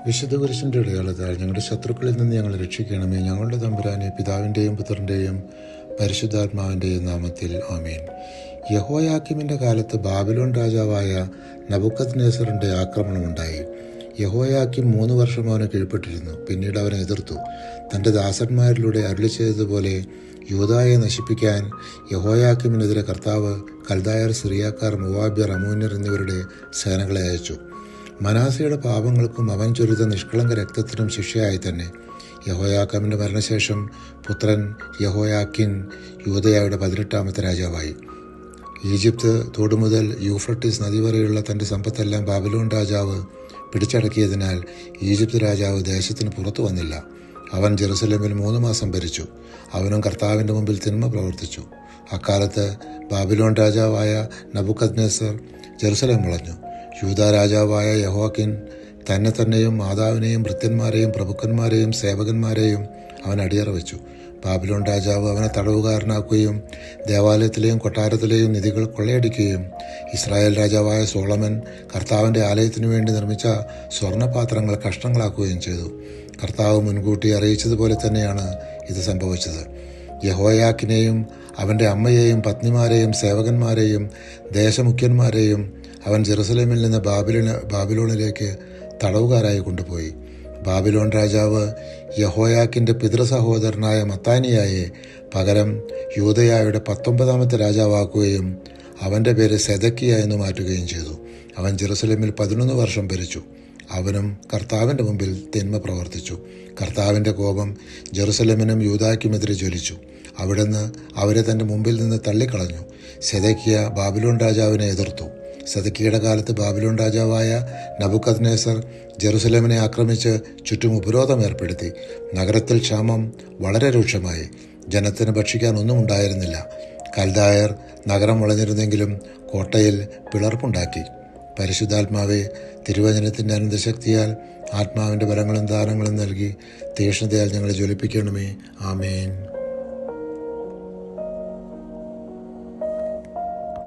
വിശുദ്ധ കുരിശിൻ്റെ അടയാളത്താൽ ഞങ്ങളുടെ ശത്രുക്കളിൽ നിന്ന് ഞങ്ങളെ രക്ഷിക്കണമേ. ഞങ്ങളുടെ തമ്പുരാനെ, പിതാവിൻ്റെയും പുത്രൻ്റെയും പരിശുദ്ധാത്മാവിൻ്റെയും നാമത്തിൽ ആമേൻ. യഹോയാക്കീമിൻ്റെ കാലത്ത് ബാബിലോൺ രാജാവായ നബൂഖദ്നേസറിൻ്റെ ആക്രമണമുണ്ടായി. യഹോയാക്കീം 3 വർഷം അവനെ കീഴ്പ്പെട്ടിരുന്നു. പിന്നീട് അവനെ എതിർത്തു. തൻ്റെ ദാസന്മാരിലൂടെ അരുളി ചെയ്തതുപോലെ യൂദായെ നശിപ്പിക്കാൻ യഹോയാക്കീമിനെതിരെ കർത്താവ് കൽദായർ, സിറിയാക്കാർ, മോവാബ്യർ, അമ്മോന്യർ എന്നിവരുടെ സേനകളെ അയച്ചു. മനാസയുടെ പാപങ്ങൾക്കും അവൻ ചൊരിത നിഷ്കളങ്ക രക്തത്തിനും ശിക്ഷയായി തന്നെ യഹോയാക്കീമിൻ്റെ മരണശേഷം പുത്രൻ യഹോയാക്കിൻ യൂദയായുടെ 18ാമത്തെ രാജാവായി. ഈജിപ്ത് തോട് മുതൽ യൂഫ്രട്ടീസ് നദി വരെയുള്ള തൻ്റെ സമ്പത്തെല്ലാം ബാബിലോൺ രാജാവ് പിടിച്ചടക്കിയതിനാൽ ഈജിപ്ത് രാജാവ് ദേശത്തിന് പുറത്തു വന്നില്ല. അവൻ ജെറുസലേമിൽ 3 മാസം ഭരിച്ചു. അവനും കർത്താവിൻ്റെ മുമ്പിൽ തിന്മ പ്രവർത്തിച്ചു. അക്കാലത്ത് ബാബിലോൺ രാജാവായ നബൂഖദ്നേസർ ജെറുസലേം വളഞ്ഞു. യൂദാ രാജാവായ യഹോയാക്കീൻ തന്നെയും മാതാവിനെയും ഭൃത്യന്മാരെയും പ്രഭുക്കന്മാരെയും സേവകന്മാരെയും അവൻ അടിയറ വെച്ചു. ബാബിലോൺ രാജാവ് അവനെ തടവുകാരനാക്കുകയും ദേവാലയത്തിലെയും കൊട്ടാരത്തിലെയും നിധികൾ കൊള്ളയടിക്കുകയും ഇസ്രായേൽ രാജാവായ സോളമൻ കർത്താവിൻ്റെ ആലയത്തിനു വേണ്ടി നിർമ്മിച്ച സ്വർണ്ണപാത്രങ്ങൾ കഷ്ണങ്ങളാക്കുകയും ചെയ്തു. കർത്താവ് മുൻകൂട്ടി അറിയിച്ചതുപോലെ തന്നെയാണ് ഇത് സംഭവിച്ചത്. യഹോയാക്കിനെയും അവൻ്റെ അമ്മയെയും പത്നിമാരെയും സേവകന്മാരെയും ദേശമുഖ്യന്മാരെയും അവൻ ജെറുസലേമിൽ നിന്ന് ബാബിലോണിലേക്ക് തടവുകാരായി കൊണ്ടുപോയി. ബാബിലോൺ രാജാവ് യഹോയാക്കിൻ്റെ പിതൃസഹോദരനായ മത്താനിയായെ പകരം യൂദയായുടെ 19ാമത്തെ രാജാവാക്കുകയും അവൻ്റെ പേര് സെദക്കിയ എന്ന് മാറ്റുകയും ചെയ്തു. അവൻ ജെറുസലേമിൽ 11 വർഷം ഭരിച്ചു. അവനും കർത്താവിൻ്റെ മുമ്പിൽ തിന്മ പ്രവർത്തിച്ചു. കർത്താവിൻ്റെ കോപം ജെറുസലേമിനും യൂദായ്ക്കുമെതിരെ ജ്വലിച്ചു. അവിടുന്ന് അവരെ തൻ്റെ മുമ്പിൽ നിന്ന് തള്ളിക്കളഞ്ഞു. സെദക്കിയ ബാബിലോൺ രാജാവിനെ എതിർത്തു. സെദക്കിയയുടെ കാലത്ത് ബാബിലോൺ രാജാവായ നബൂഖദ്നേസർ ജെറുസലേമിനെ ആക്രമിച്ച് ചുറ്റും ഉപരോധം ഏർപ്പെടുത്തി. നഗരത്തിൽ ക്ഷാമം വളരെ രൂക്ഷമായി. ജനത്തിന് ഭക്ഷിക്കാൻ ഒന്നും ഉണ്ടായിരുന്നില്ല. കൽദായർ നഗരം വളഞ്ഞിരുന്നെങ്കിലും കോട്ടയിൽ പിളർപ്പുണ്ടാക്കി. പരിശുദ്ധാത്മാവെ, തിരുവചനത്തിൻ്റെ അനന്തശക്തിയാൽ ആത്മാവിൻ്റെ ബലങ്ങളും ദാനങ്ങളും നൽകി തീക്ഷ്ണതയാൽ ഞങ്ങളെ ജ്വലിപ്പിക്കണമേ. ആമേൻ.